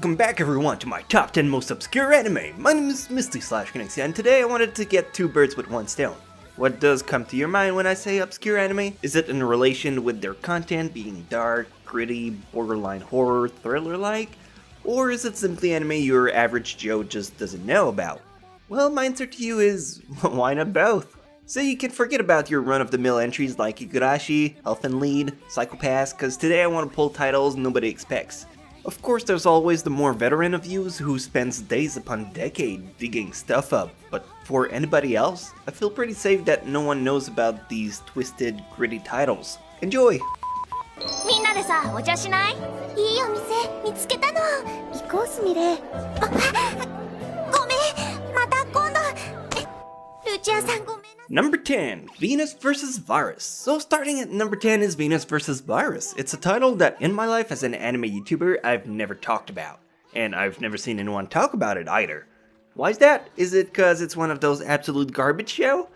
welcome back everyone to my top 10 most obscure anime. My name is Misty/Kinexia, and today I wanted to get two birds with one stone. What does come to your mind when I say obscure anime? Is it in relation with their content being dark, gritty, borderline horror, thriller-like? Or is it simply anime your average Joe just doesn't know about? Well, my answer to you is, why not both? So you can forget about your run-of-the-mill entries like Igarashi, Elfen Lied, Psycho-Pass, cause today I want to pull titles nobody expects. Of course, there's always the more veteran of you who spends days upon decades digging stuff up, but for anybody else, I feel pretty safe that no one knows about these twisted, gritty titles. Enjoy! みんなでさ、お茶しない？いいお店見つけたの。行こうすみれ。あ、ごめん、また今度。ルチアさんごめんな。Number 10, Venus vs. Virus. So starting at number 10 is Venus vs. Virus. It's a title that in my life as an anime YouTuber I've never talked about. And I've never seen anyone talk about it either. Why is that? Is it cause it's one of those absolute garbage show?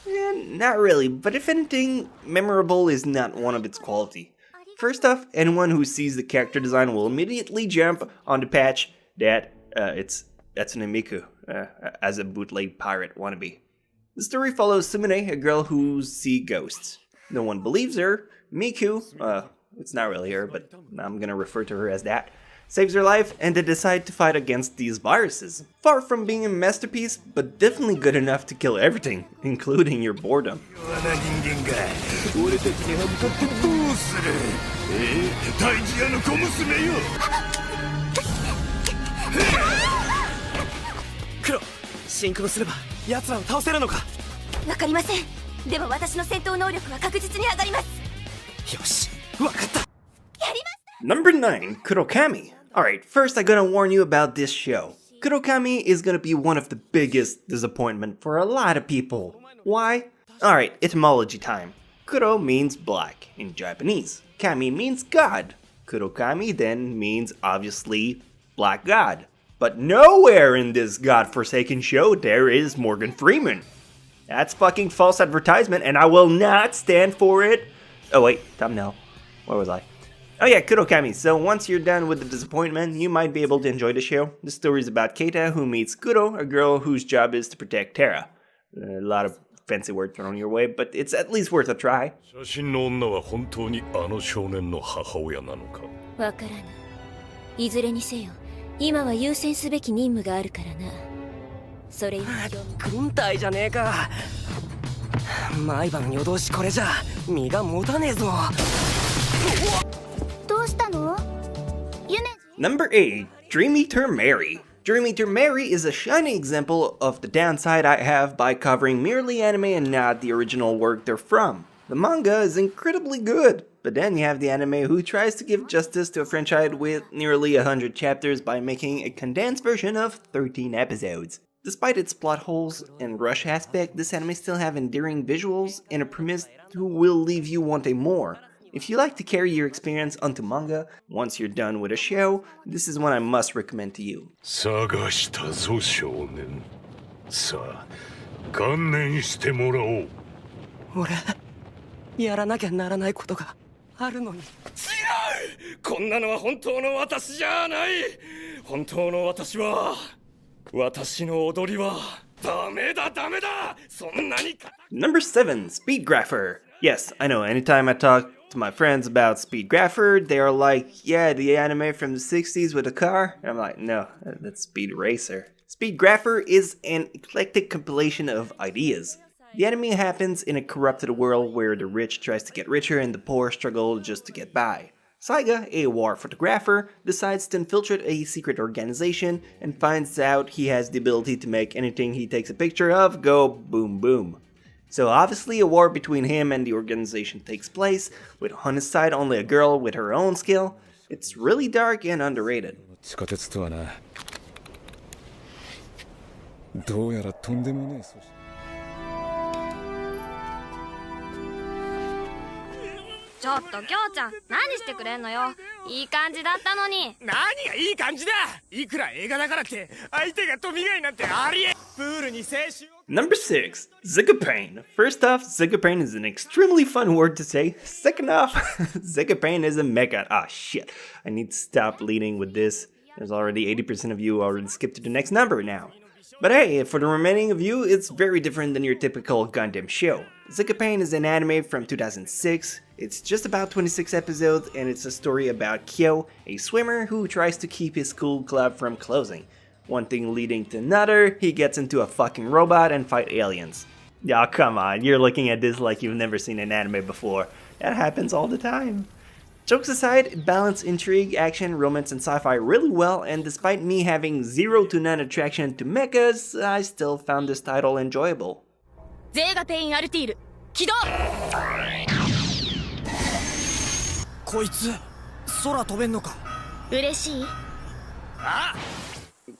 Not really, but if anything, memorable is not one of its quality. First off, anyone who sees the character design will immediately jump on the patch that it's Natsune Miku as a bootleg pirate wannabe. The story follows Sumire, a girl who sees ghosts. No one believes her. Miku, it's not really her, but I'm gonna refer to her as that, saves her life, and they decide to fight against these viruses. Far from being a masterpiece, but definitely good enough to kill everything, including your boredom. Kuro, シンクロすれば奴らを倒せるのか？わかりません。でも私の戦闘能力は確実に上がります。よし、わかった。やりました。 Number 9, Kurokami. Alright, first I gotta warn you about this show. Kurokami is gonna be one of the biggest disappointment for a lot of people. Why? Alright, etymology time. Kuro means black in Japanese. Kami means god. Kurokami then means obviously black god. But nowhere in this godforsaken show there is Morgan Freeman. That's fucking false advertisement and I will not stand for it. Oh wait, thumbnail. Where was I? Oh yeah, Kurokami. So once you're done with the disappointment, you might be able to enjoy the show. The story is about Keita, who meets Kuro, a girl whose job is to protect Terra. A lot of fancy words thrown your way, but it's at least worth a try. 写真の女は本当にあの少年の母親なのか？わからぬ。いずれにせよ、今は優先すべき任務があるからな。それ以上軍隊じゃねえか。毎晩夜通しこれじゃ身が持たねえぞ。どうしたの？夢？ Number 8, Dream Eater Mary. Dream Eater Mary is a shining example of the downside I have by covering merely anime and not the original work they're from. The manga is incredibly good, but then you have the anime who tries to give justice to a franchise with nearly 100 chapters by making a condensed version of 13 episodes. Despite its plot holes and rush aspect, this anime still have endearing visuals and a premise who will leave you wanting more. If you like to carry your experience onto manga, once you're done with a show, this is one I must recommend to you. 探したぞ少年。さあ、観念してもらおう。俺、やらなきゃならないことがあるのに。違う！こんなのは本当の私じゃない。本当の私は、私の踊りはダメだ。そんなにか。Number 7, Speed Grapher. Yes, I know, anytime I talk to my friends about Speed Grapher, they are like, yeah, the anime from the 60s with a car? And I'm like, no, that's Speed Racer. Speed Grapher is an eclectic compilation of ideas. The anime happens in a corrupted world where the rich tries to get richer and the poor struggle just to get by. Saiga, a war photographer, decides to infiltrate a secret organization and finds out he has the ability to make anything he takes a picture of go boom boom. So obviously a war between him and the organization takes place, with on his side only a girl with her own skill. It's really dark and underrated. 地下鉄とはな。どうやらとんでもねえ組織。ちょっときょうちゃん、何してくれんのよ。いい感じだったのに。何がいい感じだ。いくら映画だからって相手が飛び貝なんてありえ。プールに青春。Number 6, Zigapane. First off, Zigapane is an extremely fun word to say. Second off, Zigapane is a mecha. Ah shit, I need to stop leading with this. There's already 80% of you already skipped to the next number now. But hey, for the remaining of you, it's very different than your typical Gundam show. Akibento is an anime from 2006, it's just about 26 episodes, and it's a story about Kyo, a swimmer who tries to keep his school club from closing. One thing leading to another, he gets into a fucking robot and fight aliens. Yeah, come on, you're looking at this like you've never seen an anime before. That happens all the time. Jokes aside, it balanced intrigue, action, romance, and sci-fi really well, and despite me having 0 to none attraction to mechas, I still found this title enjoyable. ゼーガペインアルティール起動。こいつ空飛べんのか。嬉しい。あ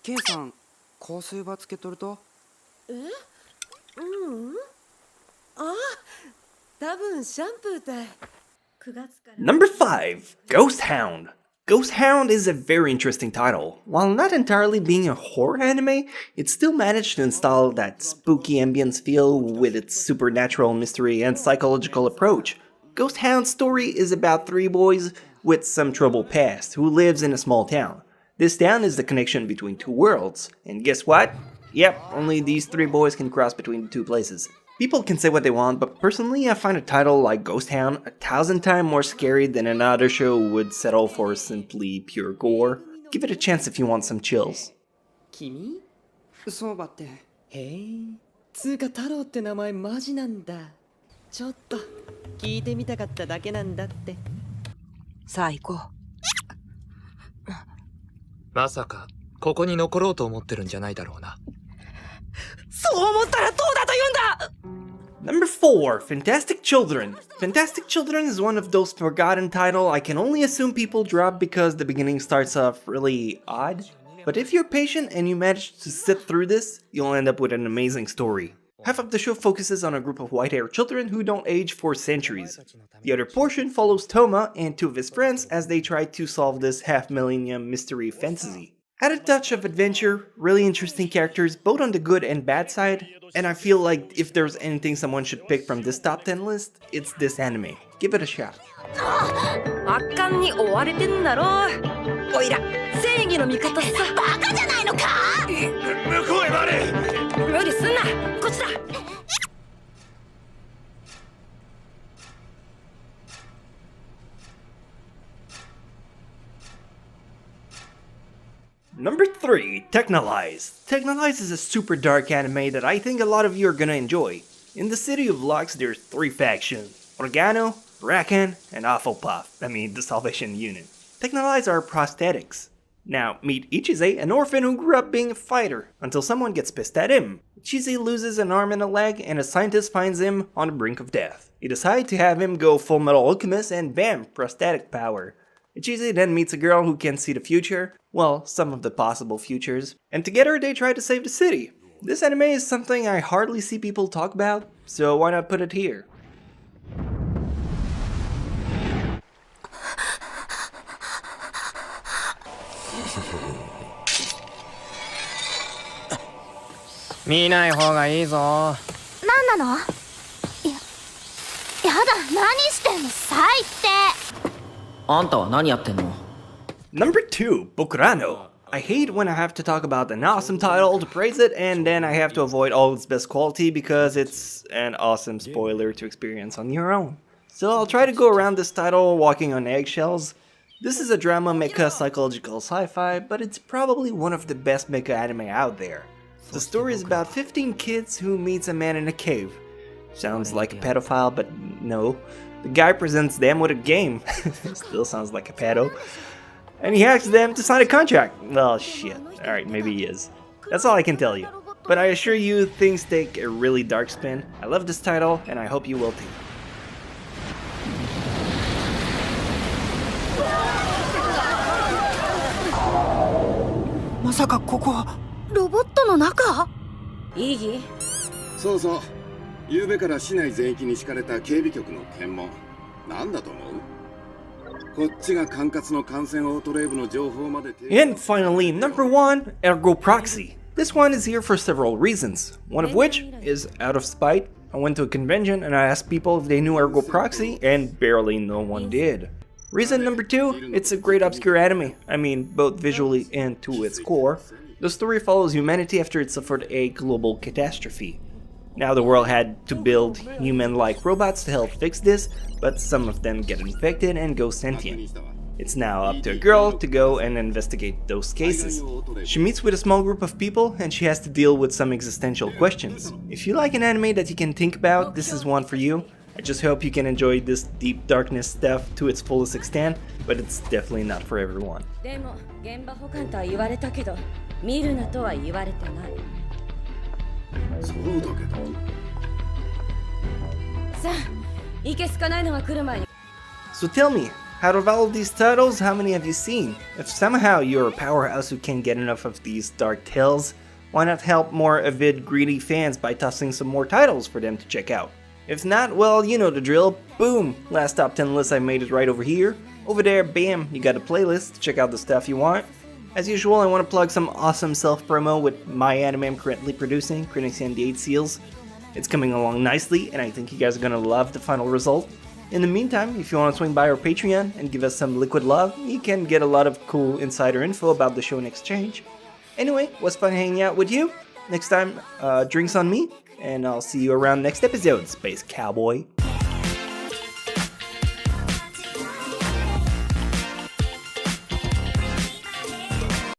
ケンさん、香水はつけとると？多分シャンプーだ。9月から。 Number 5, Ghost Hound. Ghost Hound is a very interesting title. While not entirely being a horror anime, it still managed to install that spooky ambience feel with its supernatural mystery and psychological approach. Ghost Hound's story is about 3 boys with some troubled past who lives in a small town. This town is the connection between 2 worlds, and guess what? Yep, only these 3 boys can cross between the 2 places. People can say what they want, but personally I find a title like Ghost Hound 1,000 times more scary than another show would settle for simply pure gore. Give it a chance if you want some chills. 君？そうばって。へえ。つうか太郎って名前マジなんだ。ちょっと聞いてみたかっただけなんだって。さあ行こう。まさかここに残ろうと思ってるんじゃないだろうな。そう思ったらどうだと言うんだ。 Number 4, Fantastic Children. Fantastic Children is one of those forgotten titles I can only assume people drop because the beginning starts off really odd. But if you're patient and you manage to sit through this, you'll end up with an amazing story. Half of the show focuses on a group of white-haired children who don't age for centuries. The other portion follows Toma and 2 of his friends as they try to solve this half-millennium mystery fantasy. Had a touch of adventure, really interesting characters both on the good and bad side, and I feel like if there's anything someone should pick from this top 10 list, it's this anime. Give it a shot. 圧巻に追われてんだろ。おいら正義の味方さ。バカじゃないのか。向こうへ回れ。無理すんな。こっちだ。 Number 3, Technolize. Technolize is a super dark anime that I think a lot of you are gonna enjoy. In the city of Lux, there's 3 factions: Organo, Rakan, and Hufflepuff. I mean, the Salvation Unit. Technolize are prosthetics. Now, meet Ichize, an orphan who grew up being a fighter, until someone gets pissed at him. Ichize loses an arm and a leg, and a scientist finds him on the brink of death. He decides to have him go Full Metal Alchemist, and bam, prosthetic power. Ichize then meets a girl who can see the future, well, some of the possible futures, and together they try to save the city. This anime is something I hardly see people talk about, so why not put it here? 見ない方がいいぞ。なんなの？やだ、何してんの？最低。あんたは何やってんの？ Number 2, Bokurano. I hate when I have to talk about an awesome title to praise it, and then I have to avoid all its best quality because it's an awesome spoiler to experience on your own. So I'll try to go around this title walking on eggshells. This is a drama mecha psychological sci-fi, but it's probably one of the best mecha anime out there. The story is about 15 kids who meets a man in a cave. Sounds like a pedophile, but no. The guy presents them with a game. Still sounds like a pedo. And he asks them to sign a contract. Well, shit. Alright, maybe he is. That's all I can tell you. But I assure you, things take a really dark spin. I love this title, and I hope you will too. まさかここはロボットの中？いい？そうそう。昨べから市内全域に敷かれた警備局の検問。なんだと思う？こっちが管轄の感染オートレーブの情報まで。 And finally, number 1, Ergo Proxy. This one is here for several reasons, one of which is out of spite. I went to a convention and I asked people if they knew Ergo Proxy, and barely no one did. Reason number 2, it's a great obscure anime. I mean, both visually and to its core. The story follows humanity after it suffered a global catastrophe. Now the world had to build human-like robots to help fix this, but some of them get infected and go sentient. It's now up to a girl to go and investigate those cases. She meets with a small group of people and she has to deal with some existential questions. If you like an anime that you can think about, this is one for you. I just hope you can enjoy this deep darkness stuff to its fullest extent, but it's definitely not for everyone. でも現場保管とは言われたけど見るなとは言われてない。そうだけど。さあいけすかないのが来る前に。 So tell me, out of all of these titles, how many have you seen? If somehow you're a powerhouse who can't get enough of these dark tales, why not help more avid, greedy fans by tossing some more titles for them to check out? If not, well, you know the drill. Boom! Last top 10 list, I made it right over here. Over there, bam, you got a playlist to check out the stuff you want. As usual, I want to plug some awesome self-promo with my anime I'm currently producing, Critics and the 8 Seals. It's coming along nicely, and I think you guys are gonna love the final result. In the meantime, if you want to swing by our Patreon and give us some liquid love, you can get a lot of cool insider info about the show in exchange. Anyway, it was fun hanging out with you. Next time, drinks on me, and I'll see you around next episode, Space Cowboy.